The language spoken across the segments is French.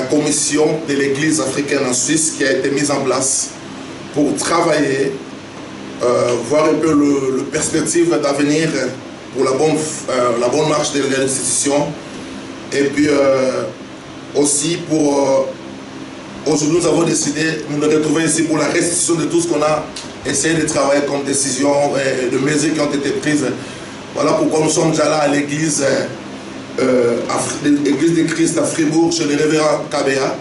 commission de l'Église africaine en Suisse qui a été mise en place pour travailler, voir un peu le perspective d'avenir pour la bonne marche de l'institution. Et puis aussi pour... Aujourd'hui, nous avons décidé de nous retrouver ici pour la restitution de tout ce qu'on a essayé de travailler comme décision et de mesures qui ont été prises. Voilà pourquoi nous sommes déjà là à l'église de Christ à Fribourg, chez le révérend Kabea.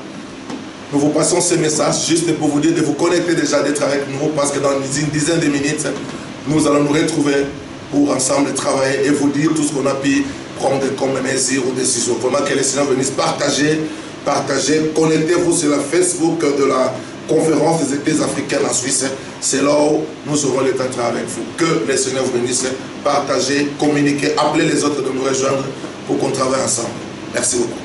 Nous vous passons ce message juste pour vous dire de vous connecter déjà, d'être avec nous, parce que dans une dizaine de minutes, nous allons nous retrouver pour ensemble travailler et vous dire tout ce qu'on a pu prendre comme mesures ou décisions. Vraiment que les Seigneur venissent partager. Connectez-vous sur la Facebook de la conférence des Églises africaines en Suisse. C'est là où nous aurons le temps de travailler avec vous. Que les Seigneur vous bénisse, partagez, communiquez, appelez les autres de nous rejoindre pour qu'on travaille ensemble. Merci beaucoup.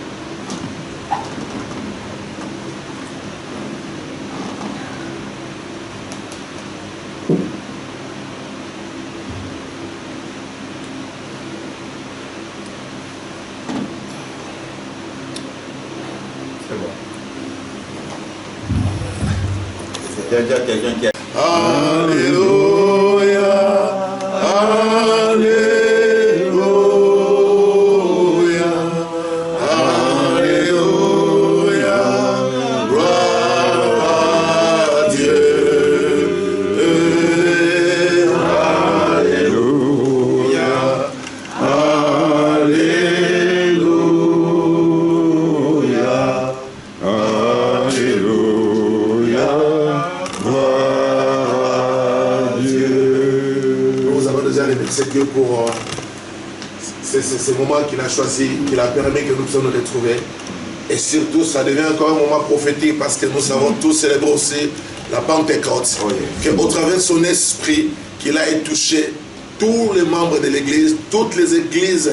Il y a déjà quelqu'un qui a... Alléluia, Alléluia, Alléluia, gloire à Dieu. Alléluia, Alléluia, c'est Dieu pour ce moment qu'il a choisi, qu'il a permis que nous puissions nous retrouver. Et surtout, ça devient encore un moment prophétique parce que nous savons tous célébrer aussi la Pentecôte. Oh yeah. Qu'au travers de son esprit, qu'il a touché tous les membres de l'Église, toutes les églises,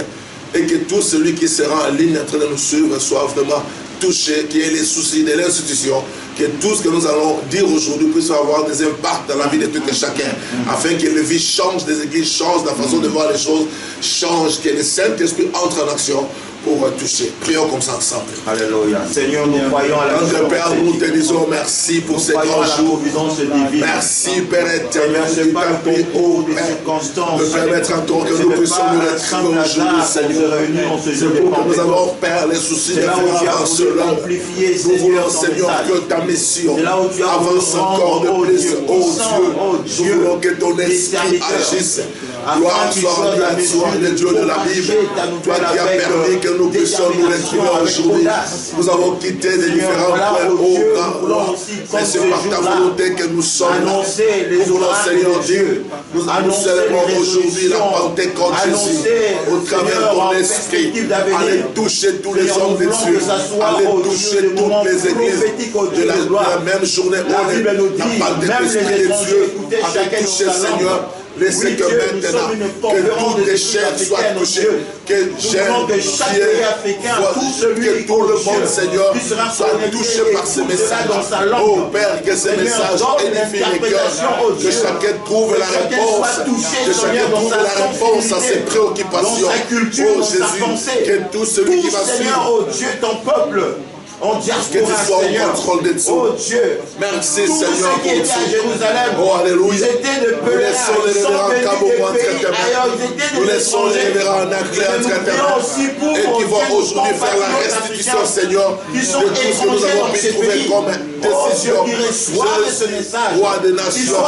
et que tout celui qui sera en ligne en train de nous suivre soit vraiment touché, qu'il y ait les soucis de l'institution, que tout ce que nous allons dire aujourd'hui puisse avoir des impacts dans la vie de tout et chacun, afin que les vies changent, les églises changent, la façon de voir les choses change, que le Saint-Esprit entre en action pour toucher. Prions comme ça ensemble. Alléluia. Seigneur, nous croyons à la Notre Père, nous te disons merci pour ces grands jours. Merci, Père éternel, de ta paix, oh Père, de permettre encore que nous puissions nous retrouver aujourd'hui, Seigneur. C'est pour que nous avons, Père, les soucis de faire avancer là. Nous voulons, Seigneur, que ta mission avance encore de plus, oh Dieu. Nous voulons que ton esprit agisse. Gloire soit rendue à toi, le Dieu de la Bible. Toi qui as permis que nous puissions nous retrouver aujourd'hui. Nous avons quitté les différents points, oh God. Mais c'est par ta volonté que nous sommes là. Nous voulons, Seigneur Dieu, nous célébrons aujourd'hui la Pentecôte Jésus. Au travers de ton esprit, allez toucher tous les hommes de Dieu. Allez toucher toutes les églises de la même journée. La Pentecôte de Dieu allez toucher, Seigneur. Laissez que maintenant, que toutes les chairs soient touchées, que j'aime, que tout le monde, Seigneur, soit touché par ce message. Oh Père, que ce message édifie les cœurs, que chacun trouve la réponse, que chacun trouve la réponse à ses préoccupations. Oh Jésus, que tout celui qui va suivre, oh Dieu, ton peuple, on que tu sois au contrôle de tout. Oh Dieu, merci Seigneur pour tout. À Jérusalem, oh Alléluia. Ils étaient de Nous laissons les révérends nous laissons les révérends en acclère et qui vont aujourd'hui faire la restitution, Seigneur, de tout ce que nous avons pu trouver comme décision. Roi des nations,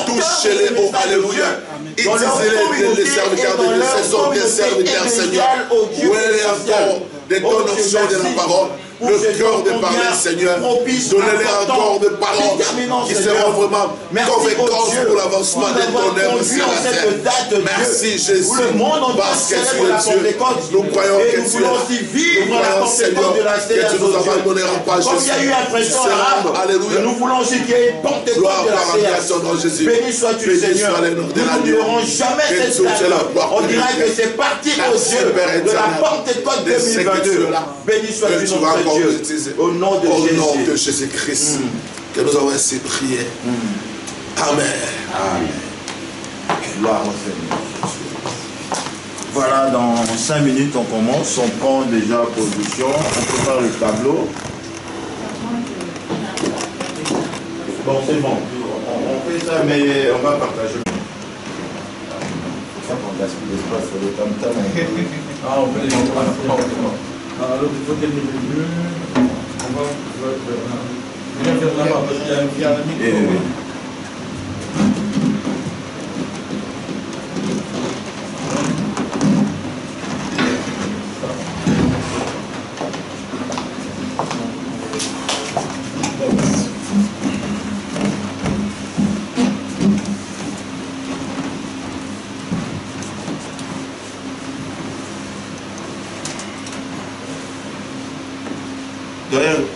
touchez-les, oh Alléluia. Utilisez les serviteurs de Dieu, ce sont des serviteurs, Seigneur. Où est encore des connotations de la parole? Le cœur de parler, Seigneur. Donnez-les encore de paroles qui seront vraiment convaincantes pour l'avancement de ton œuvre sur la terre. Merci Jésus, parce que tu es Dieu. Nous croyons que tu es. Nous croyons, Seigneur, que tu nous abandonneras pas, Jésus. Alléluia. Nous voulons aussi qu'il y ait une Pentecôte de la terre. Jésus. Béni sois-tu, Seigneur. Nous n'oublierons jamais cette date. On dirait que c'est parti au Dieu de la Pentecôte 2022. Béni sois-tu, notre Dieu. Au nom de Jésus-Christ, que nous avons ainsi prié. Amen. Amen. Gloire au Seigneur. Voilà, dans 5 minutes, on commence. On prend déjà position. On prépare le tableau. Bon, c'est bon. On fait ça, mais on va partager. Ça qu'on gaspille l'espace sur le tam-tam. Ah, on peut les prendre. Alors, il faut qu'elle est mieux. On va faire là-bas parce qu'il y a un micro.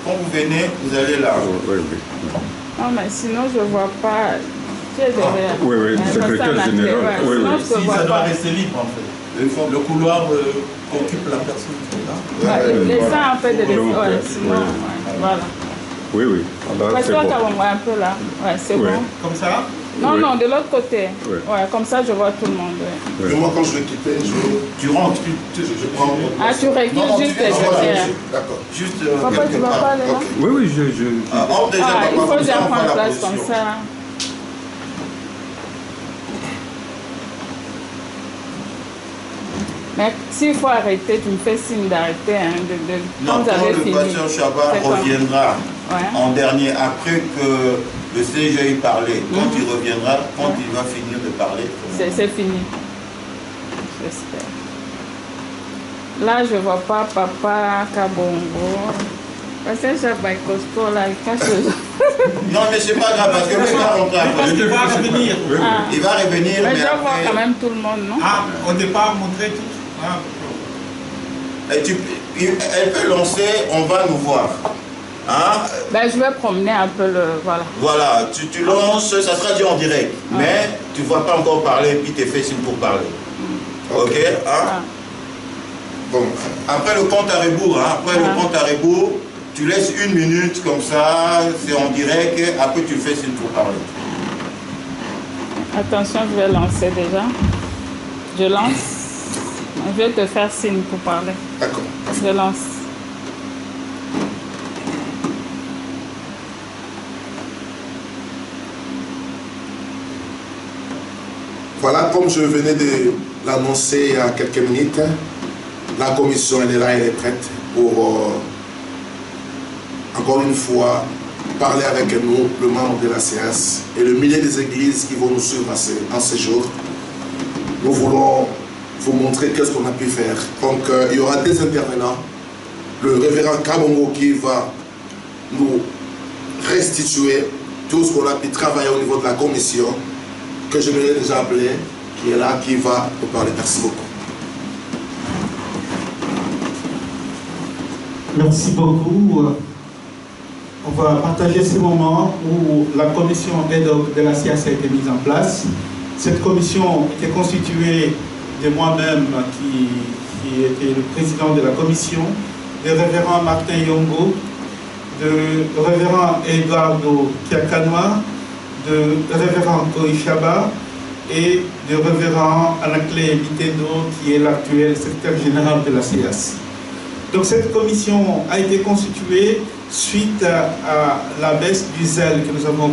Quand vous venez, vous allez là. Oui, oui. Non, mais sinon, je ne vois pas. Qui est derrière? Oui, oui, le secrétaire général. Oui, oui. Sinon, je ne Si, vois ça doit pas. rester libre en fait. Le couloir occupe la personne qui est là. Ouais, laissez un peu de Donc, l'espace. Ouais, sinon, oui. ouais, voilà. Oui, oui. Alors, c'est Reste-toi bon. quand même un peu là. Ouais, c'est Oui. bon. Comme ça? Non, Oui. non, de l'autre côté. Oui. Ouais, comme ça, je vois tout le monde. Ouais. Oui. Mais moi, quand je vais quitter, Tu rentres, je prends mon Ah, tu recules Non, juste tu et viens, je voilà, viens. D'accord. juste Papa, tu quelque vas part. pas aller là? Ok. Oui, oui, Entre déjà, Ah, il papa, faut comme déjà ça, on prend prendre la place comme position. ça. Mais s'il faut arrêter, tu me fais signe d'arrêter. Hein, Non, quand vous quand avez le fini. pasteur Chabat C'est comme- reviendra Ouais. en dernier, après que le CGI parlait, quand il reviendra, quand il va finir de parler. C'est fini. J'espère. Là, je ne vois pas Papa Kabongo. Parce que Chabat est costaud, là, il cache le... Non, mais c'est pas grave, parce que lui va rentrer Parce après. qu'il va revenir. Ah. Il va revenir, Mais mais je dois voir après... quand même tout le monde, non? Ah, au départ, montrer tout. Ah, Elle peut lancer, on va nous voir. Hein? Ben, je vais promener un peu le... Voilà. Voilà, tu lances, ça sera dit en direct. Mais tu ne vas pas encore parler, puis tu fais signe pour parler. Ok, hein? Ah. Bon, Après le compte à rebours, hein? Après le compte à rebours, tu laisses 1 minute comme ça, c'est en direct, après tu fais signe pour parler. Attention, je vais lancer déjà. Je lance. Je vais te faire signe pour parler. d'accord. Je lance. Voilà, comme je venais de l'annoncer il y a quelques minutes, la commission elle est là, elle est prête pour encore une fois parler avec nous, le membre de la CS et le millier des églises qui vont nous suivre en ces jours. Nous voulons vous montrer qu'est-ce qu'on a pu faire. Donc il y aura des intervenants. Le révérend Kabongo qui va nous restituer tout ce qu'on a pu travailler au niveau de la commission, que je l'ai déjà appelé, qui est là, qui va nous parler. Merci beaucoup. Merci beaucoup. On va partager ce moment où la commission ad hoc de la SIAS a été mise en place. Cette commission était constituée de moi-même, qui était le président de la commission, de révérend Martin Yongo, de révérend Eduardo Kiakanoa, de révérend Koishaba et de révérend Anakle Bitendo, qui est l'actuel secrétaire général de la CIAS. Donc cette commission a été constituée suite à la baisse du zèle que nous avons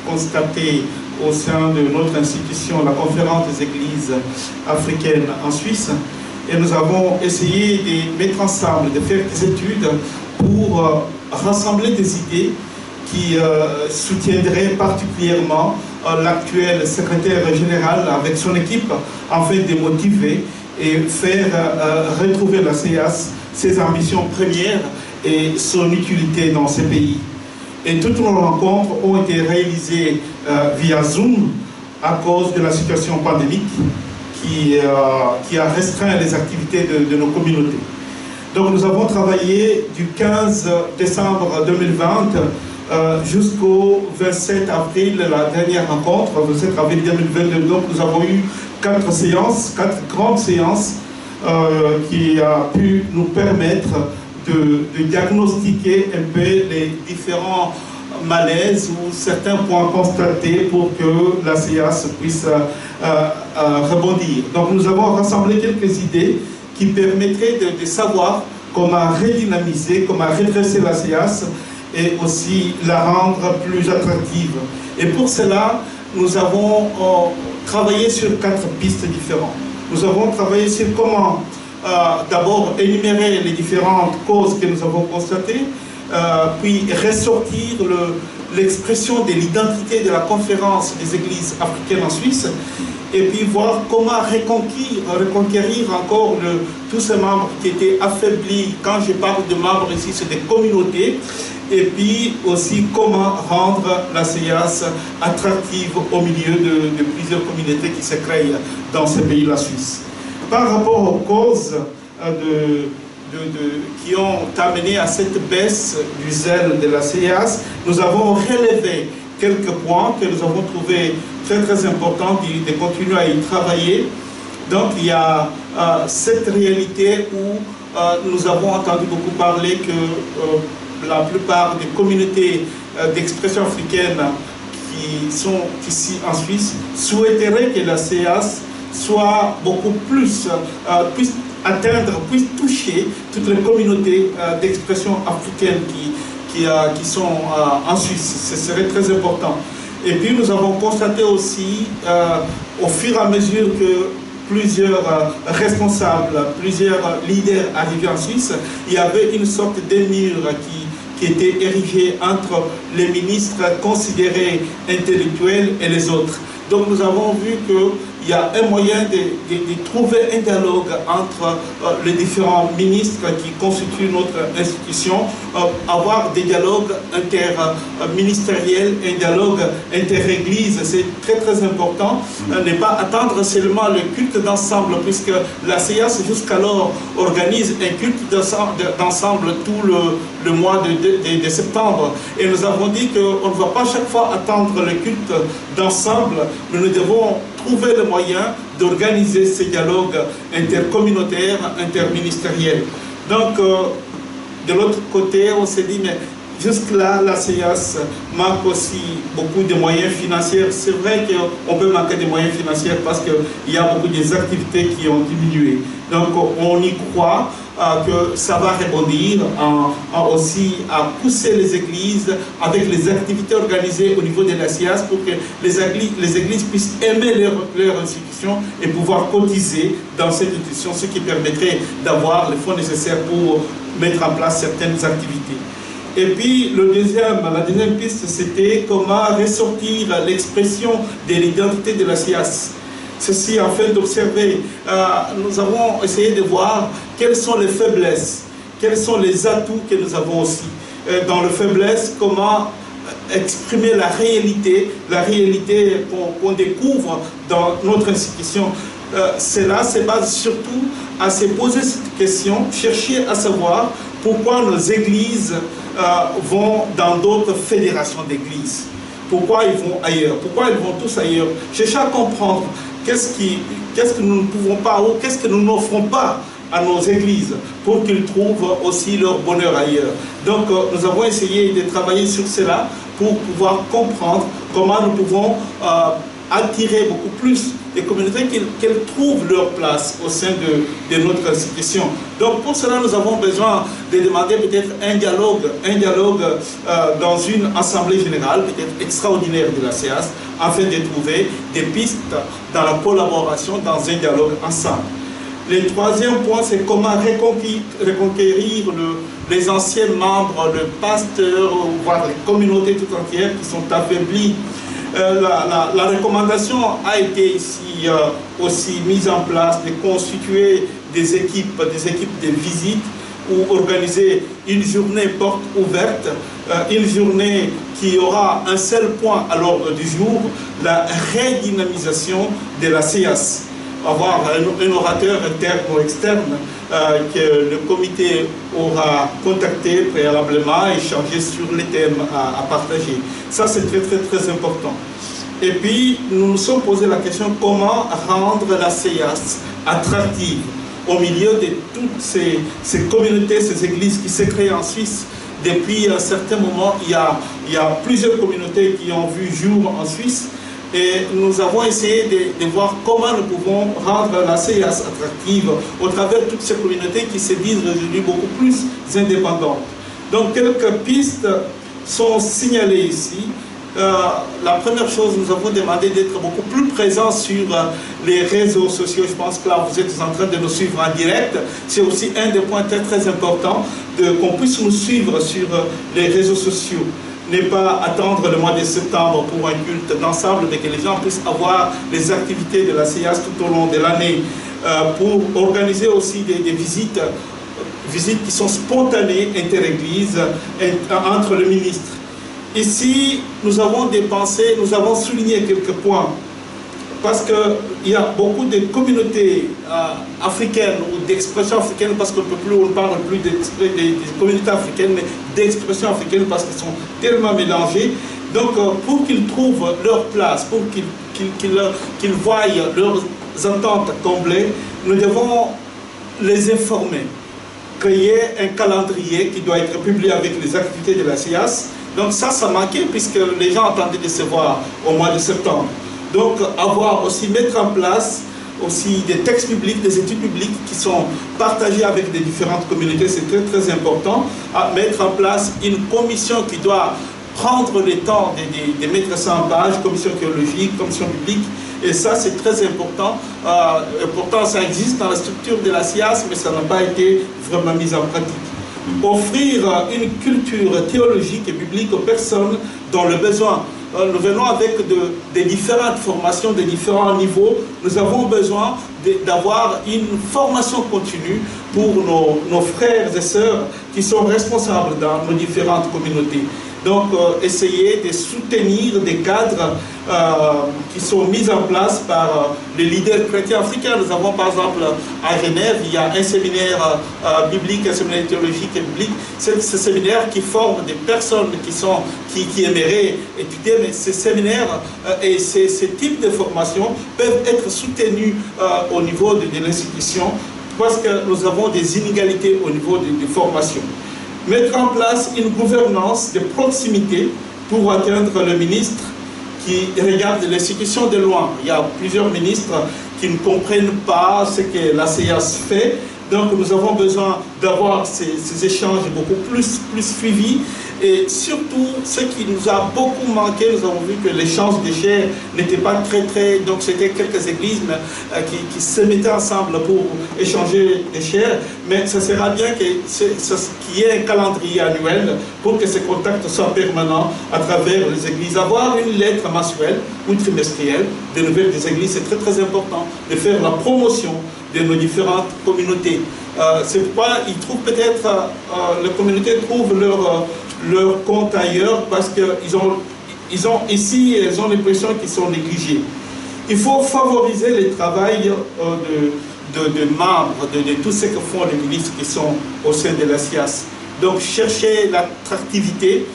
constaté au sein de notre institution, la Conférence des Églises africaines en Suisse. Et nous avons essayé de mettre ensemble, de faire des études pour rassembler des idées qui soutiendraient particulièrement l'actuel secrétaire général avec son équipe, afin de motiver et faire retrouver la CIAS ses ambitions premières et son utilité dans ces pays. Et toutes nos rencontres ont été réalisées via Zoom à cause de la situation pandémique qui a restreint les activités de nos communautés. Donc nous avons travaillé du 15 décembre 2020 jusqu'au 27 avril, la dernière rencontre, 27 avril 2022. Donc nous avons eu 4 séances, 4 grandes séances qui a pu nous permettre de diagnostiquer un peu les différents malaises ou certains points constatés pour que la CIAS puisse rebondir. Donc nous avons rassemblé quelques idées qui permettraient de savoir comment redynamiser, comment redresser la CIAS et aussi la rendre plus attractive. Et pour cela, nous avons travaillé sur 4 pistes différentes. Nous avons travaillé sur comment d'abord énumérer les différentes causes que nous avons constatées, puis ressortir l'expression de l'identité de la conférence des églises africaines en Suisse, et puis voir comment reconquérir encore tous ces membres qui étaient affaiblis. Quand je parle de membres ici, c'est des communautés, et puis aussi comment rendre la CIAS attractive au milieu de plusieurs communautés qui se créent dans ce pays, la Suisse. Par rapport aux causes qui ont amené à cette baisse du zèle de la CIAS, nous avons relevé quelques points que nous avons trouvés très très importants de continuer à y travailler. Donc il y a cette réalité où nous avons entendu beaucoup parler que la plupart des communautés d'expression africaine qui sont ici en Suisse souhaiteraient que la CIAS soit beaucoup plus, puisse atteindre, puisse toucher toutes les communautés d'expression africaine qui sont en Suisse. Ce serait très important. Et puis nous avons constaté aussi, au fur et à mesure que plusieurs responsables, plusieurs leaders arrivaient en Suisse, il y avait une sorte de mur qui était érigé entre les ministres considérés intellectuels et les autres. Donc nous avons vu qu'il y a un moyen de trouver un dialogue entre les différents ministres qui constituent notre institution, avoir des dialogues interministériels, un dialogue inter-église, c'est très très important. Ne pas attendre seulement le culte d'ensemble, puisque la CIAS jusqu'alors organise un culte d'ensemble tout le mois de septembre. Et nous avons dit qu'on ne va pas chaque fois attendre le culte d'ensemble, mais nous devons trouver le moyen d'organiser ces dialogues intercommunautaires, interministériels. Donc, de l'autre côté, on s'est dit, mais jusque-là, la CIAS manque aussi beaucoup de moyens financiers. C'est vrai qu'on peut manquer de moyens financiers parce qu'il y a beaucoup des activités qui ont diminué. Donc, on y croit que ça va rebondir aussi à pousser les églises avec les activités organisées au niveau de la CIAS pour que les églises puissent aimer leur institution et pouvoir cotiser dans cette institution, ce qui permettrait d'avoir les fonds nécessaires pour mettre en place certaines activités. Et puis la deuxième piste, c'était comment ressortir l'expression de l'identité de la CIAS. Ceci afin d'observer, nous avons essayé de voir quelles sont les faiblesses, quels sont les atouts que nous avons aussi. Dans les faiblesses, comment exprimer la réalité qu'on découvre dans notre institution. Cela se base surtout à se poser cette question, chercher à savoir pourquoi nos églises vont dans d'autres fédérations d'églises. Pourquoi ils vont ailleurs? Pourquoi ils vont tous ailleurs? Chercher à comprendre qu'est-ce que nous ne pouvons pas ou qu'est-ce que nous n'offrons pas à nos églises pour qu'ils trouvent aussi leur bonheur ailleurs. Donc nous avons essayé de travailler sur cela pour pouvoir comprendre comment nous pouvons attirer beaucoup plus des communautés qu'elles trouvent leur place au sein de notre institution. Donc pour cela, nous avons besoin de demander peut-être un dialogue dans une assemblée générale, peut-être extraordinaire de la CIAS, afin de trouver des pistes dans la collaboration, dans un dialogue ensemble. Le troisième point, c'est comment reconquérir les anciens membres, le pasteur, voire les communautés tout entières qui sont affaiblies. La recommandation a été ici aussi mise en place de constituer des équipes de visite ou organiser une journée porte ouverte, une journée qui aura un seul point à l'ordre du jour, la redynamisation de la CIAS. Avoir un orateur interne ou externe que le comité aura contacté préalablement et échangé sur les thèmes à partager. Ça, c'est très, très, très important. Et puis, nous nous sommes posé la question comment rendre la CIAS attractive au milieu de toutes ces communautés, ces églises qui se créent en Suisse. Depuis un certain moment, il y a plusieurs communautés qui ont vu jour en Suisse. Et nous avons essayé de voir comment nous pouvons rendre la CIAS attractive au travers de toutes ces communautés qui se disent aujourd'hui beaucoup plus indépendantes. Donc quelques pistes sont signalés ici. La première chose, nous avons demandé d'être beaucoup plus présents sur les réseaux sociaux. Je pense que là, vous êtes en train de nous suivre en direct. C'est aussi un des points très, très importants qu'on puisse nous suivre sur les réseaux sociaux. Ne pas attendre le mois de septembre pour un culte d'ensemble, mais que les gens puissent avoir les activités de la CIAS tout au long de l'année. Pour organiser aussi des visites qui sont spontanées inter-églises entre le ministre. Ici, nous avons dépensé, nous avons souligné quelques points, parce qu'il y a beaucoup de communautés africaines ou d'expressions africaines, parce qu'on ne parle plus des communautés africaines, mais d'expressions africaines, parce qu'elles sont tellement mélangées. Donc, pour qu'ils trouvent leur place, pour qu'ils voient leurs attentes comblées, nous devons les informer, créer un calendrier qui doit être publié avec les activités de la CIAS. Donc ça manquait puisque les gens attendaient de se voir au mois de septembre. Donc mettre en place aussi des textes bibliques, des études bibliques qui sont partagées avec des différentes communautés, c'est très très important. À mettre en place une commission qui doit prendre le temps de mettre ça en page, commission théologique, commission biblique, et ça c'est très important. Pourtant ça existe dans la structure de la CIAS, mais ça n'a pas été vraiment mis en pratique. Offrir une culture théologique et biblique aux personnes dont le besoin. Nous venons avec des différentes formations, des différents niveaux. Nous avons besoin d'avoir une formation continue pour nos frères et sœurs qui sont responsables dans nos différentes communautés. Donc, essayer de soutenir des cadres qui sont mis en place par les leaders chrétiens africains. Nous avons par exemple à Genève, il y a un séminaire biblique, un séminaire théologique et biblique. C'est ce séminaire qui forme des personnes qui aimeraient étudier, mais ces séminaires et ces types de formations peuvent être soutenus au niveau de l'institution parce que nous avons des inégalités au niveau des formations. Mettre en place une gouvernance de proximité pour atteindre le ministre qui regarde l'institution de loin. Il y a plusieurs ministres qui ne comprennent pas ce que la CIAS fait. Donc nous avons besoin d'avoir ces échanges beaucoup plus suivis. Et surtout, ce qui nous a beaucoup manqué, nous avons vu que l'échange des chairs n'était pas très... Donc c'était quelques églises qui se mettaient ensemble pour échanger des chairs. Mais ça sera bien qu'il y ait un calendrier annuel pour que ces contacts soient permanents à travers les églises. Avoir une lettre mensuelle ou trimestrielle des nouvelles des églises, c'est très très important de faire la promotion de nos différentes communautés. C'est pourquoi ils trouvent peut-être, les communautés trouvent leur compte ailleurs parce qu'ils ont ici, elles ont l'impression qu'ils sont négligés. Il faut favoriser le travail de membres, de tout ce que font les ministres qui sont au sein de la CIAS. Donc chercher l'attractivité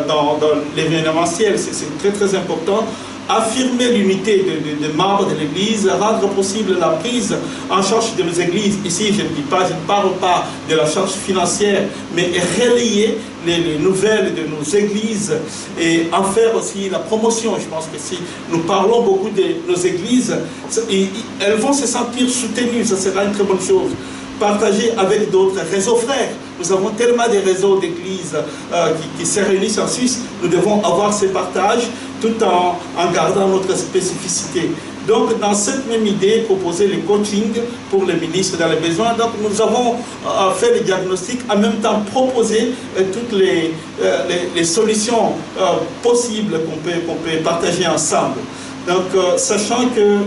dans l'événementiel, c'est très très important. Affirmer l'unité des membres de l'Église, rendre possible la prise en charge de nos églises. Ici, je ne parle pas de la charge financière, mais relayer les nouvelles de nos églises et en faire aussi la promotion. Je pense que si nous parlons beaucoup de nos églises, elles vont se sentir soutenues, ça sera une très bonne chose. Partager avec d'autres réseaux frères. Nous avons tellement de réseaux d'églises qui se réunissent en Suisse. Nous devons avoir ces partages tout en gardant notre spécificité. Donc, dans cette même idée, proposer les coachings pour les ministres dans les besoins. Donc, nous avons fait le diagnostic, en même temps proposer toutes les solutions possibles qu'on peut partager ensemble. Donc, sachant que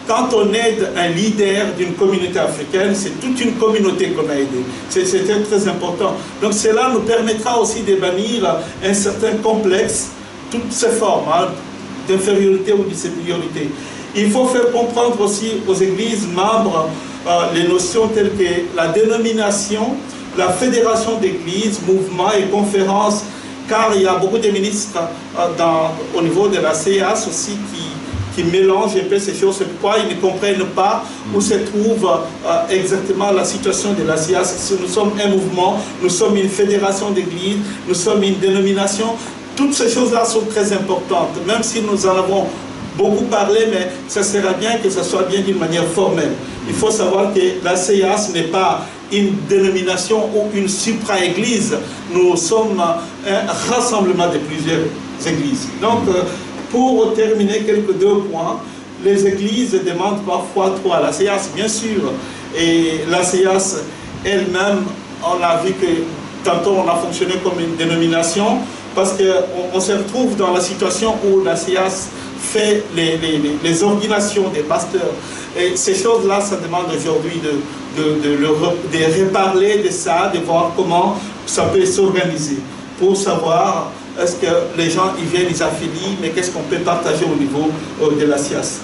quand on aide un leader d'une communauté africaine, c'est toute une communauté qu'on a aidé. C'était très important. Donc cela nous permettra aussi de bannir un certain complexe, toutes ces formes d'infériorité ou de supériorité. Il faut faire comprendre aussi aux églises membres les notions telles que la dénomination, la fédération d'églises, mouvements et conférences, car il y a beaucoup de ministres au niveau de la CIAS aussi qui mélangent un peu ces choses, c'est pourquoi ils ne comprennent pas où se trouve exactement la situation de la CIAS. Nous sommes un mouvement, nous sommes une fédération d'églises, nous sommes une dénomination. Toutes ces choses-là sont très importantes, même si nous en avons beaucoup parlé, mais ça serait bien que ça soit bien d'une manière formelle. Il faut savoir que la CEAS n'est pas une dénomination ou une supra-église. Nous sommes un rassemblement de plusieurs églises. Donc, pour terminer deux points, les églises demandent parfois trop à la CEAS, bien sûr. Et la CEAS elle-même, on a vu que tantôt on a fonctionné comme une dénomination, parce qu'on se retrouve dans la situation où la CEAS fait les ordinations des pasteurs. Et ces choses-là, ça demande aujourd'hui de reparler de ça, de voir comment ça peut s'organiser, pour savoir est-ce que les gens ils viennent, ils affilient, mais qu'est-ce qu'on peut partager au niveau de la CEAS.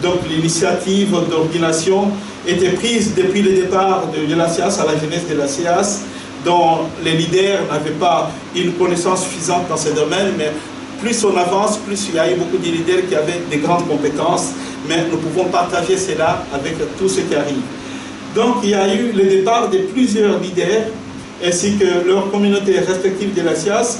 Donc l'initiative d'ordination était prise depuis le départ de la CEAS à la jeunesse de la CEAS, dont les leaders n'avaient pas une connaissance suffisante dans ce domaine, mais plus on avance, plus il y a eu beaucoup de leaders qui avaient des grandes compétences, mais nous pouvons partager cela avec tout ce qui arrive. Donc il y a eu le départ de plusieurs leaders, ainsi que leurs communautés respectives de la CEAS,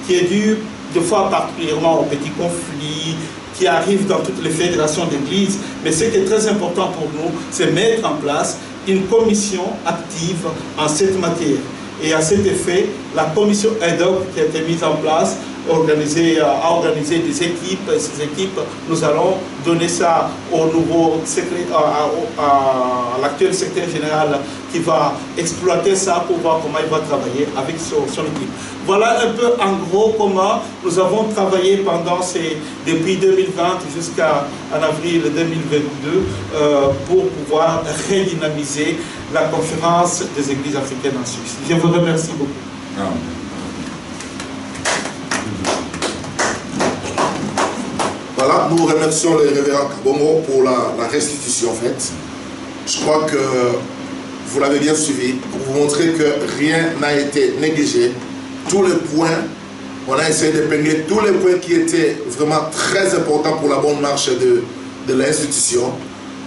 qui est dû de fois particulièrement aux petits conflits qui arrivent dans toutes les fédérations d'églises. Mais ce qui est très important pour nous, c'est mettre en place une commission active en cette matière. Et à cet effet, la commission ad hoc qui a été mise en place a organisé des équipes. Et ces équipes, nous allons donner ça au nouveau à l'actuel secrétaire général qui va exploiter ça pour voir comment il va travailler avec son équipe. Voilà un peu en gros comment nous avons travaillé depuis 2020 jusqu'à avril 2022 pour pouvoir redynamiser la conférence des églises africaines en Suisse. Je vous remercie beaucoup. Voilà, nous remercions le révérend Kabongo pour la restitution faite. Je crois que vous l'avez bien suivi pour vous montrer que rien n'a été négligé. Tous les points, on a essayé d'épingler tous les points qui étaient vraiment très importants pour la bonne marche de l'institution.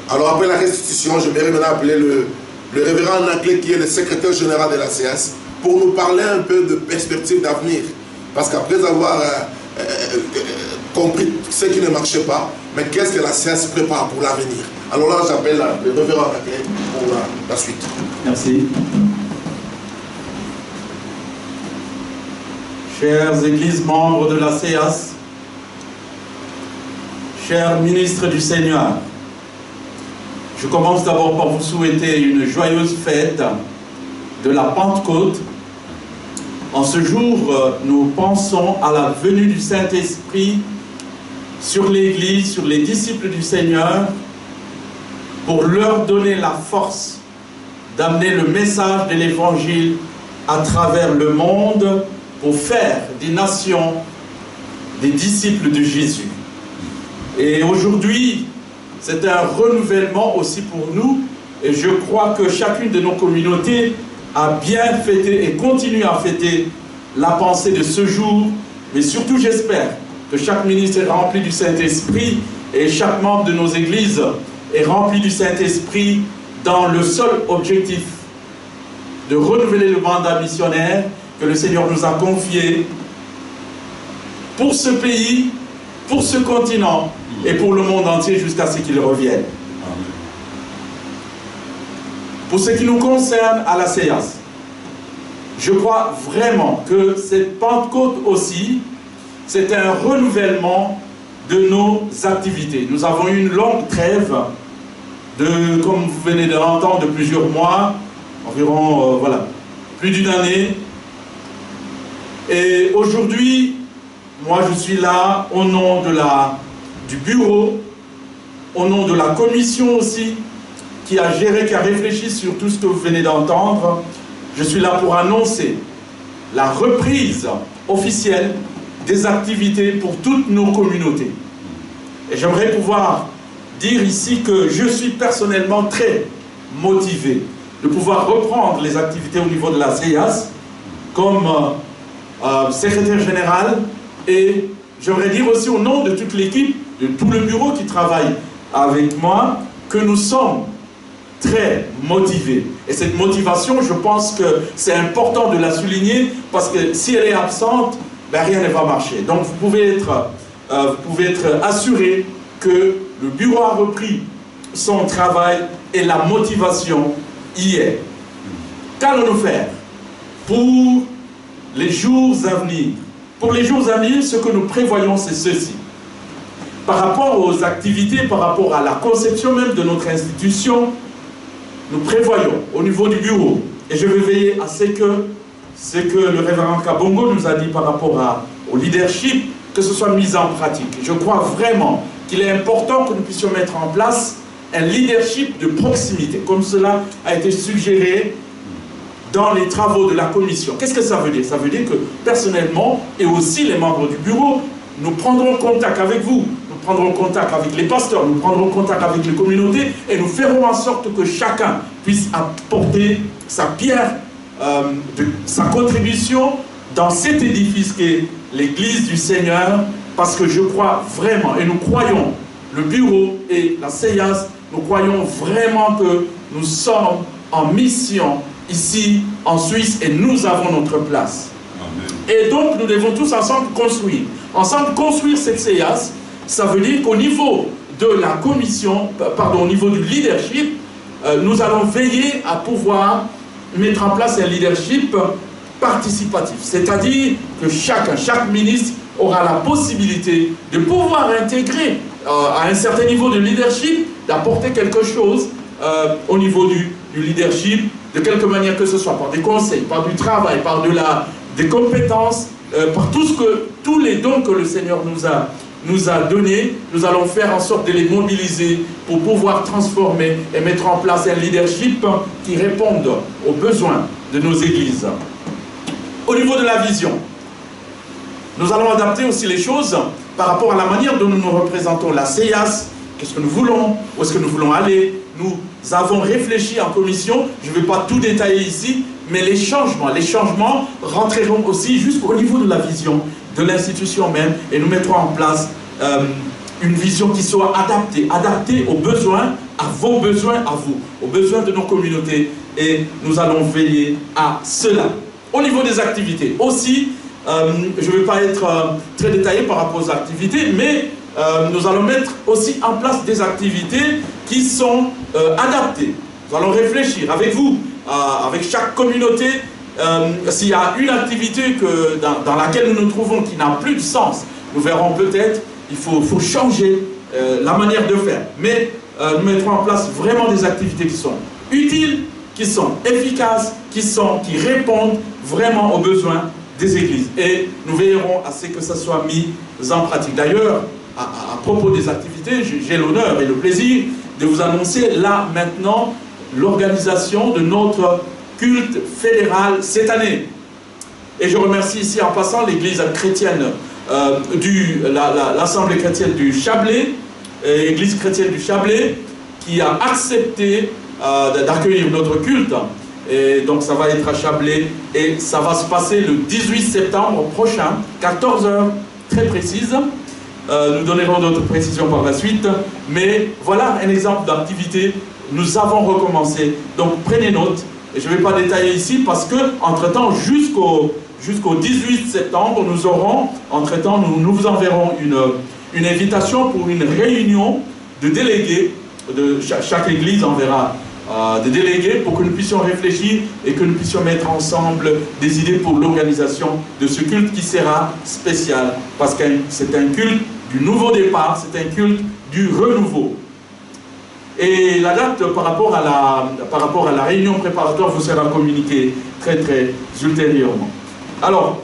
Alors après la restitution, je vais maintenant appeler le révérend Naklé qui est le secrétaire général de la CEAS pour nous parler un peu de perspectives d'avenir. Parce qu'après avoir compris ce qui ne marchait pas, mais qu'est-ce que la CEAS prépare pour l'avenir? Alors là, j'appelle le révérend Naklé pour la suite. Merci. Chères églises membres de la CEAS, chers ministres du Seigneur, je commence d'abord par vous souhaiter une joyeuse fête de la Pentecôte. En ce jour, nous pensons à la venue du Saint-Esprit sur l'Église, sur les disciples du Seigneur, pour leur donner la force d'amener le message de l'Évangile à travers le monde, pour faire des nations des disciples de Jésus. Et aujourd'hui, c'est un renouvellement aussi pour nous, et je crois que chacune de nos communautés a bien fêté et continue à fêter la pensée de ce jour, mais surtout j'espère que chaque ministre est rempli du Saint-Esprit et chaque membre de nos églises est rempli du Saint-Esprit dans le seul objectif de renouveler le mandat missionnaire que le Seigneur nous a confié pour ce pays, pour ce continent et pour le monde entier jusqu'à ce qu'il revienne. Pour ce qui nous concerne à la CEAS, je crois vraiment que cette Pentecôte aussi, c'est un renouvellement de nos activités. Nous avons eu une longue trêve de, comme vous venez de l'entendre, de plusieurs mois, environ voilà, plus d'une année. Et aujourd'hui, moi je suis là au nom du bureau, au nom de la commission aussi, qui a géré, qui a réfléchi sur tout ce que vous venez d'entendre. Je suis là pour annoncer la reprise officielle des activités pour toutes nos communautés. Et j'aimerais pouvoir dire ici que je suis personnellement très motivé de pouvoir reprendre les activités au niveau de la CEAS comme secrétaire général, et j'aimerais dire aussi au nom de toute l'équipe, de tout le bureau qui travaille avec moi, que nous sommes très motivés. Et cette motivation, je pense que c'est important de la souligner, parce que si elle est absente, ben rien ne va marcher. Donc vous pouvez être assurés que le bureau a repris son travail et la motivation y est. Qu'allons-nous faire pour les jours à venir? Pour les jours à venir, ce que nous prévoyons, c'est ceci. Par rapport aux activités, par rapport à la conception même de notre institution, nous prévoyons au niveau du bureau, et je vais veiller à ce que le révérend Kabongo nous a dit par rapport au leadership, que ce soit mis en pratique. Je crois vraiment qu'il est important que nous puissions mettre en place un leadership de proximité, comme cela a été suggéré dans les travaux de la commission. Qu'est-ce que ça veut dire? Ça veut dire que personnellement, et aussi les membres du bureau, nous prendrons contact avec vous, nous prendrons contact avec les pasteurs, nous prendrons contact avec les communautés, et nous ferons en sorte que chacun puisse apporter sa pierre, sa contribution dans cet édifice qu'est l'Église du Seigneur, parce que je crois vraiment, et nous croyons, le bureau et la CEIAS, nous croyons vraiment que nous sommes en mission ici en Suisse et nous avons notre place. Amen. Et donc nous devons tous ensemble construire. Ensemble construire cette CEIAS, ça veut dire qu'au niveau de la commission, pardon, au niveau du leadership, nous allons veiller à pouvoir mettre en place un leadership participatif. C'est-à-dire que chaque ministre aura la possibilité de pouvoir intégrer à un certain niveau de leadership, d'apporter quelque chose au niveau du leadership, de quelque manière que ce soit, par des conseils, par du travail, par des compétences, par tous les dons que le Seigneur nous a donnés. Nous allons faire en sorte de les mobiliser pour pouvoir transformer et mettre en place un leadership qui réponde aux besoins de nos églises. Au niveau de la vision, nous allons adapter aussi les choses par rapport à la manière dont nous nous représentons la CEIAS. Qu'est-ce que nous voulons? Où est-ce que nous voulons aller? Nous avons réfléchi en commission, je ne vais pas tout détailler ici, mais les changements rentreront aussi jusqu'au niveau de la vision de l'institution même, et nous mettrons en place une vision qui soit adaptée aux besoins, à vos besoins, à vous, aux besoins de nos communautés, et nous allons veiller à cela. Au niveau des activités, aussi, je ne vais pas être très détaillé par rapport aux activités, mais nous allons mettre aussi en place des activités qui sont adaptées. Nous allons réfléchir avec vous, avec chaque communauté, s'il y a une activité dans laquelle nous nous trouvons qui n'a plus de sens, nous verrons peut-être, il faut changer la manière de faire. Mais nous mettrons en place vraiment des activités qui sont utiles, qui sont efficaces, qui répondent vraiment aux besoins des églises. Et nous veillerons à ce que ça soit mis en pratique. D'ailleurs, à propos des activités, j'ai l'honneur et le plaisir de vous annoncer là maintenant l'organisation de notre culte fédéral cette année. Et je remercie ici en passant l'église chrétienne, l'Assemblée chrétienne du Chablais, l'église chrétienne du Chablais, qui a accepté d'accueillir notre culte. Et donc ça va être à Chablais et ça va se passer le 18 septembre prochain, 14 h très précises. Nous donnerons d'autres précisions par la suite, mais voilà un exemple d'activité. Nous avons recommencé, donc prenez note, et je ne vais pas détailler ici parce que entre-temps, jusqu'au 18 septembre, nous aurons, entre-temps, nous vous enverrons une invitation pour une réunion de délégués, de chaque église enverra des délégués pour que nous puissions réfléchir et que nous puissions mettre ensemble des idées pour l'organisation de ce culte qui sera spécial, parce que c'est un culte du nouveau départ, c'est un culte du renouveau. Et la date par rapport à la réunion préparatoire vous sera communiquée très ultérieurement. Alors,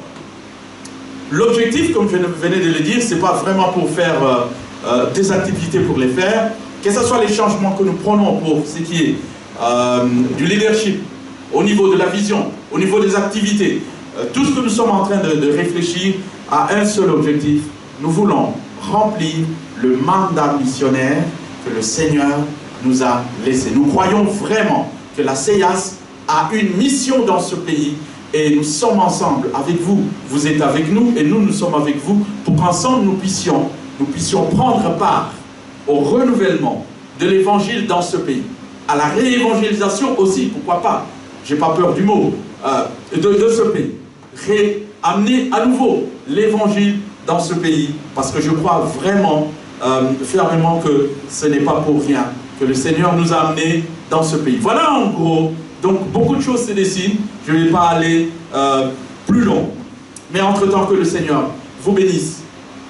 l'objectif, comme je venais de le dire, ce n'est pas vraiment pour faire des activités pour les faire, que ce soit les changements que nous prenons pour ce qui est du leadership, au niveau de la vision, au niveau des activités, tout ce que nous sommes en train de réfléchir à un seul objectif. Nous voulons remplir le mandat missionnaire que le Seigneur nous a laissé. Nous croyons vraiment que la CEIAS a une mission dans ce pays et nous sommes ensemble avec vous. Vous êtes avec nous et nous sommes avec vous pour qu'ensemble nous puissions prendre part au renouvellement de l'évangile dans ce pays, à la réévangélisation aussi, pourquoi pas, j'ai pas peur du mot, de ce pays, amener à nouveau l'évangile dans ce pays, parce que je crois vraiment fermement que ce n'est pas pour rien que le Seigneur nous a amenés dans ce pays. Voilà en gros, donc beaucoup de choses se dessinent, je ne vais pas aller plus long. Mais entre-temps que le Seigneur vous bénisse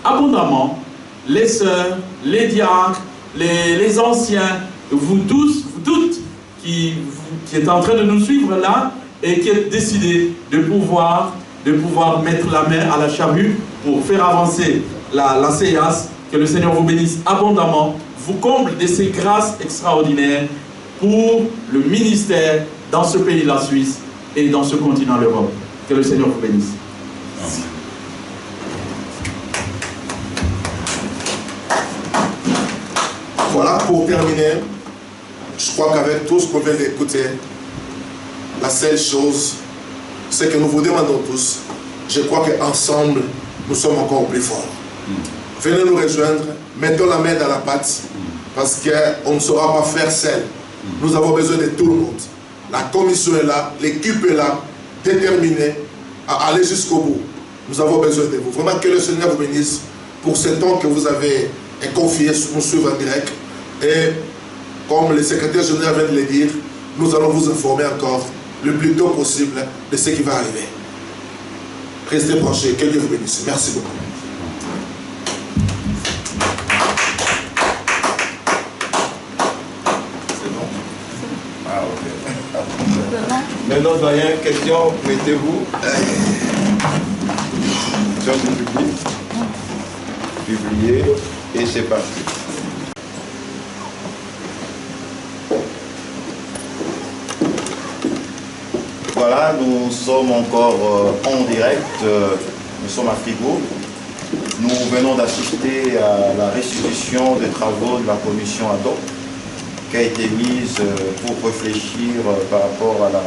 abondamment, les sœurs, les diacres, les anciens, vous tous, vous toutes qui êtes en train de nous suivre là et qui êtes décidés de pouvoir mettre la main à la charrue pour faire avancer la CEAS, que le Seigneur vous bénisse abondamment, vous comble de ces grâces extraordinaires pour le ministère dans ce pays, la Suisse, et dans ce continent, l'Europe. Que le Seigneur vous bénisse. Amen. Voilà, pour terminer, je crois qu'avec tout ce qu'on vient d'écouter, la seule chose, c'est que nous vous demandons tous, je crois qu'ensemble, nous sommes encore plus forts. Venez nous rejoindre, mettons la main dans la pâte, parce qu'on ne saura pas faire seul. Nous avons besoin de tout le monde. La commission est là, l'équipe est là, déterminée à aller jusqu'au bout. Nous avons besoin de vous. Vraiment que le Seigneur vous bénisse pour ce temps que vous avez confié, nous suivre en direct. Et comme le secrétaire général vient de le dire, nous allons vous informer encore le plus tôt possible de ce qui va arriver. Restez branchés, que Dieu vous bénisse. Merci beaucoup. Maintenant, doyen, question, mettez-vous. Question du public. Publié, et c'est parti. Voilà, nous sommes encore en direct. Nous sommes à Fribourg. Nous venons d'assister à la restitution des travaux de la commission ad hoc qui a été mise pour réfléchir par rapport à la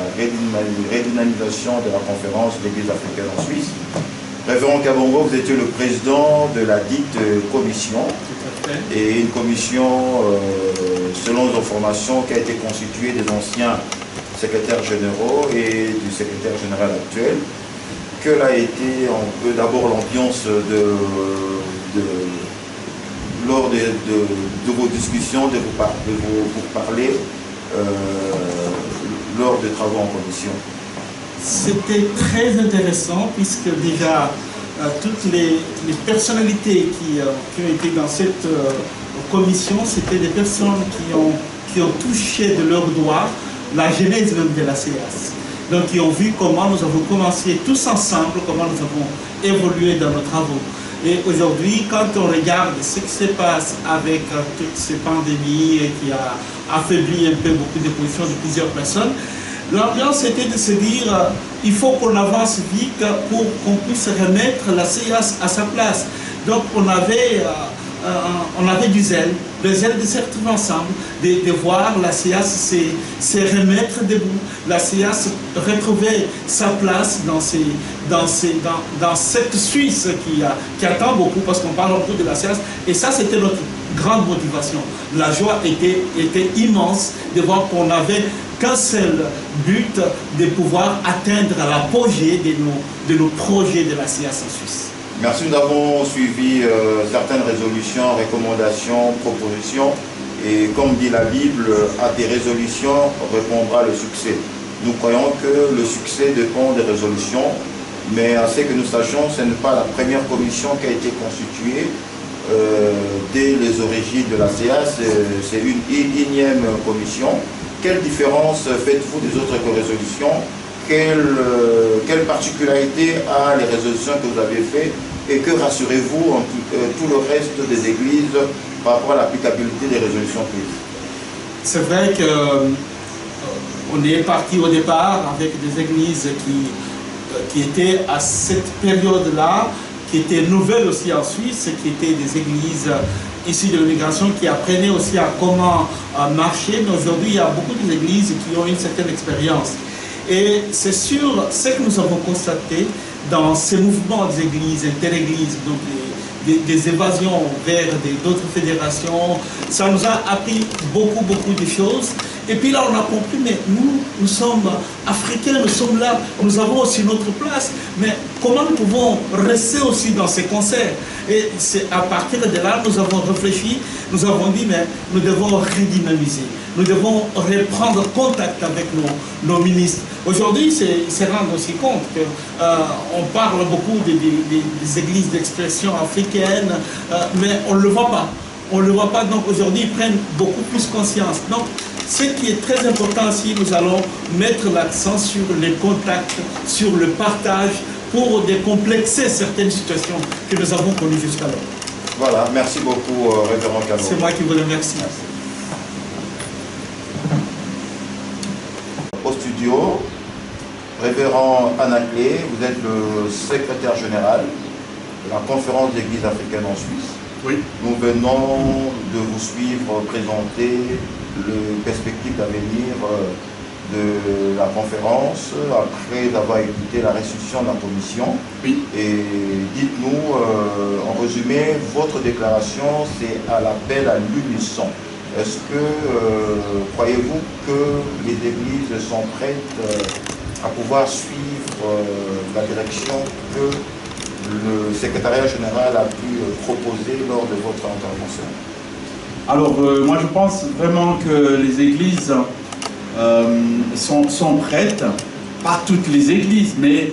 redynamisation de la conférence de l'Église africaine en Suisse. Révérend Kabongo, vous étiez le président de la dite commission, et une commission, selon nos informations, qui a été constituée des anciens secrétaires généraux et du secrétaire général actuel. Quelle a été d'abord l'ambiance lors de vos discussions, de vous parler lors des travaux en commission? C'était très intéressant puisque déjà toutes les personnalités qui ont été dans cette commission, c'était des personnes qui ont touché de leurs doigts la genèse même de la CEAS. Donc ils ont vu comment nous avons commencé tous ensemble, comment nous avons évolué dans nos travaux. Et aujourd'hui, quand on regarde ce qui se passe avec toutes ces pandémies qui a affaibli un peu beaucoup de positions de plusieurs personnes, l'ambiance était de se dire il faut qu'on avance vite pour qu'on puisse remettre la CEAS à sa place. Donc on avait du zèle, le zèle de se retrouver ensemble, de voir la CEAS se remettre debout, la CEAS retrouver sa place dans cette Suisse qui attend beaucoup, parce qu'on parle beaucoup de la CEAS, et ça c'était notre grande motivation. La joie était immense de voir qu'on n'avait qu'un seul but, de pouvoir atteindre l'apogée de nos projets de la CEAS en Suisse. Merci, nous avons suivi certaines résolutions, recommandations, propositions, et comme dit la Bible, à des résolutions répondra le succès. Nous croyons que le succès dépend des résolutions, mais à ce que nous sachions, ce n'est pas la première commission qui a été constituée dès les origines de la CEAS, c'est une énième commission. Quelle différence faites-vous des autres résolutions? Quelle particularité a les résolutions que vous avez faites, et que rassurez-vous en tout le reste des églises par rapport à l'applicabilité des résolutions prises? C'est vrai qu'on est parti au départ avec des églises qui étaient à cette période-là, qui étaient nouvelles aussi en Suisse, qui étaient des églises issues de l'immigration, qui apprenaient aussi à comment marcher. Mais aujourd'hui, il y a beaucoup d'églises qui ont une certaine expérience. Et c'est sûr, ce que nous avons constaté dans ces mouvements des églises, interéglises, donc des évasions vers d'autres fédérations, ça nous a appris beaucoup de choses. Et puis là, on a compris, mais nous sommes africains, nous sommes là, nous avons aussi notre place, mais comment nous pouvons rester aussi dans ces concerts? Et c'est à partir de là, nous avons réfléchi, nous avons dit, mais nous devons redynamiser, nous devons reprendre contact avec nos ministres. Aujourd'hui, c'est rendre aussi compte qu'on parle beaucoup des églises d'expression africaine, mais on ne le voit pas. On ne le voit pas, donc aujourd'hui, ils prennent beaucoup plus conscience. Donc, ce qui est très important aussi, nous allons mettre l'accent sur les contacts, sur le partage, pour décomplexer certaines situations que nous avons connues jusqu'alors. Voilà, merci beaucoup, révérend Kabongo. C'est moi qui vous remercie. Au studio, révérend Anaclé, vous êtes le secrétaire général de la conférence d'église africaine en Suisse. Oui. Nous venons de vous suivre présenter les perspectives d'avenir de la conférence après avoir écouté la restitution de la commission. Oui. Et dites-nous, en résumé, votre déclaration, c'est à l'appel à l'unisson. Est-ce que croyez-vous que les églises sont prêtes à pouvoir suivre la direction que le secrétariat général a pu proposer lors de votre intervention? Alors, moi je pense vraiment que les églises sont prêtes, pas toutes les églises, mais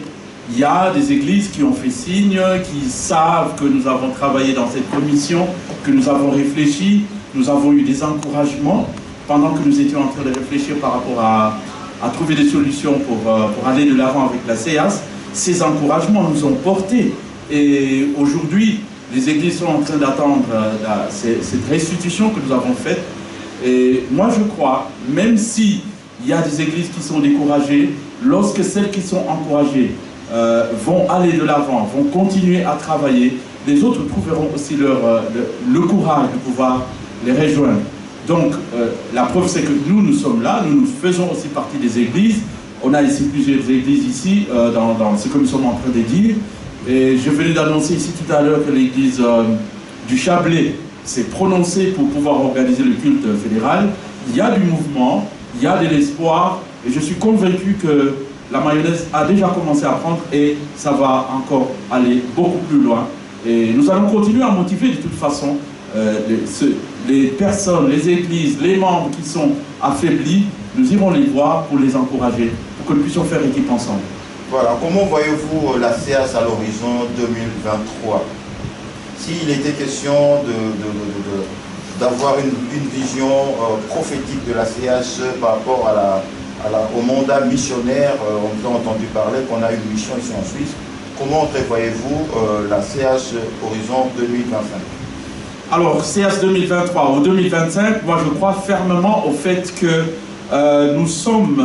il y a des églises qui ont fait signe, qui savent que nous avons travaillé dans cette commission, que nous avons réfléchi, nous avons eu des encouragements pendant que nous étions en train de réfléchir par rapport à trouver des solutions pour aller de l'avant avec la CEAS. Ces encouragements nous ont portés. Et aujourd'hui, les églises sont en train d'attendre cette restitution que nous avons faite. Et moi, je crois, même s'il y a des églises qui sont découragées, lorsque celles qui sont encouragées vont aller de l'avant, vont continuer à travailler, les autres trouveront aussi le courage de pouvoir les rejoindre. Donc, la preuve, c'est que nous sommes là, nous faisons aussi partie des églises. On a ici plusieurs églises ici, dans ce que nous sommes en train de dire. Et je venais d'annoncer ici tout à l'heure que l'église du Chablais s'est prononcée pour pouvoir organiser le culte fédéral. Il y a du mouvement, il y a de l'espoir, et je suis convaincu que la mayonnaise a déjà commencé à prendre et ça va encore aller beaucoup plus loin. Et nous allons continuer à motiver de toute façon les personnes, les églises, les membres qui sont affaiblis. Nous irons les voir pour les encourager, pour que nous puissions faire équipe ensemble. Voilà, comment voyez-vous la CEAS à l'horizon 2023? S'il était question d'avoir une vision prophétique de la CEAS par rapport au mandat missionnaire, on a entendu parler qu'on a une mission ici en Suisse, comment prévoyez-vous la CEAS horizon 2025? Alors, CEAS 2023 ou 2025, moi je crois fermement au fait que nous sommes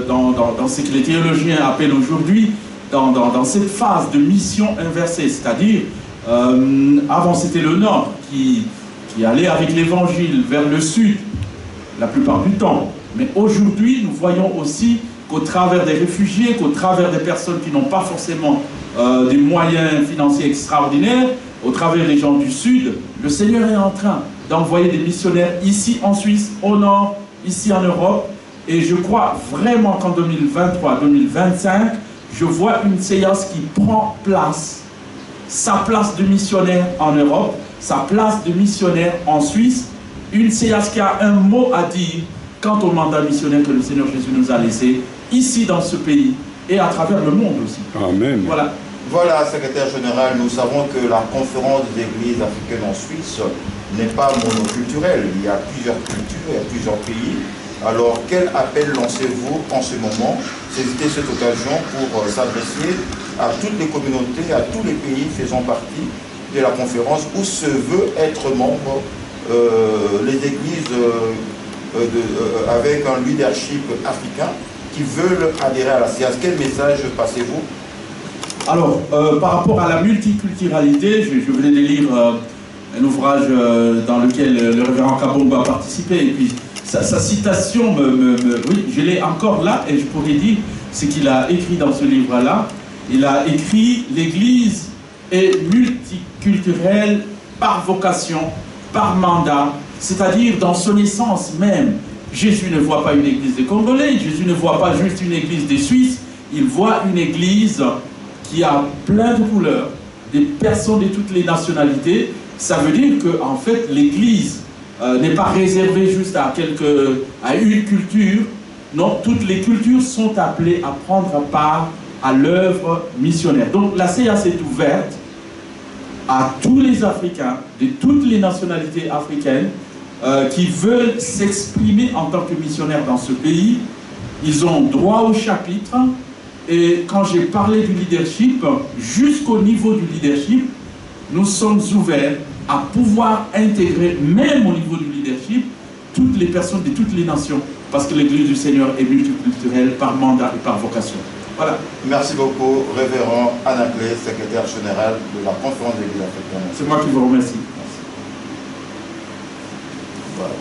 dans ce que les théologiens appellent aujourd'hui dans cette phase de mission inversée, c'est-à-dire avant c'était le nord qui allait avec l'évangile vers le sud la plupart du temps, mais aujourd'hui nous voyons aussi qu'au travers des réfugiés, qu'au travers des personnes qui n'ont pas forcément des moyens financiers extraordinaires, au travers des gens du sud, le Seigneur est en train d'envoyer des missionnaires ici en Suisse, au nord, ici en Europe, et je crois vraiment qu'en 2023-2025, je vois une CEAS qui prend place, sa place de missionnaire en Europe, sa place de missionnaire en Suisse, une CEAS qui a un mot à dire quant au mandat missionnaire que le Seigneur Jésus nous a laissé, ici dans ce pays et à travers le monde aussi. Amen. Voilà. Voilà, secrétaire général, nous savons que la conférence des églises africaines en Suisse n'est pas monoculturelle. Il y a plusieurs cultures, il y a plusieurs pays. Alors, quel appel lancez-vous en ce moment? Saisissez cette occasion pour s'adresser à toutes les communautés, à tous les pays faisant partie de la conférence où se veut être membre les églises avec un leadership africain qui veulent adhérer à la CEAS. Quel message passez-vous? Alors, par rapport à la multiculturalité, je venais de lire un ouvrage dans lequel le révérend Kabongo a participé, et puis sa citation, oui, je l'ai encore là, et je pourrais dire ce qu'il a écrit dans ce livre-là. Il a écrit « L'Église est multiculturelle par vocation, par mandat », c'est-à-dire dans son essence même. Jésus ne voit pas une église des Congolais, Jésus ne voit pas juste une église des Suisses, il voit une église qui a plein de couleurs, des personnes de toutes les nationalités. Ça veut dire que en fait l'église n'est pas réservée juste à une culture. Non, toutes les cultures sont appelées à prendre part à l'œuvre missionnaire. Donc la CIAS est ouverte à tous les Africains, de toutes les nationalités africaines, qui veulent s'exprimer en tant que missionnaires dans ce pays. Ils ont droit au chapitre. Et quand j'ai parlé du leadership, jusqu'au niveau du leadership, nous sommes ouverts à pouvoir intégrer, même au niveau du leadership, toutes les personnes de toutes les nations, parce que l'Église du Seigneur est multiculturelle par mandat et par vocation. Voilà. Merci beaucoup, révérend Anaclé, secrétaire général de la conférence de l'Église africaine. C'est moi qui vous remercie. Merci. Voilà.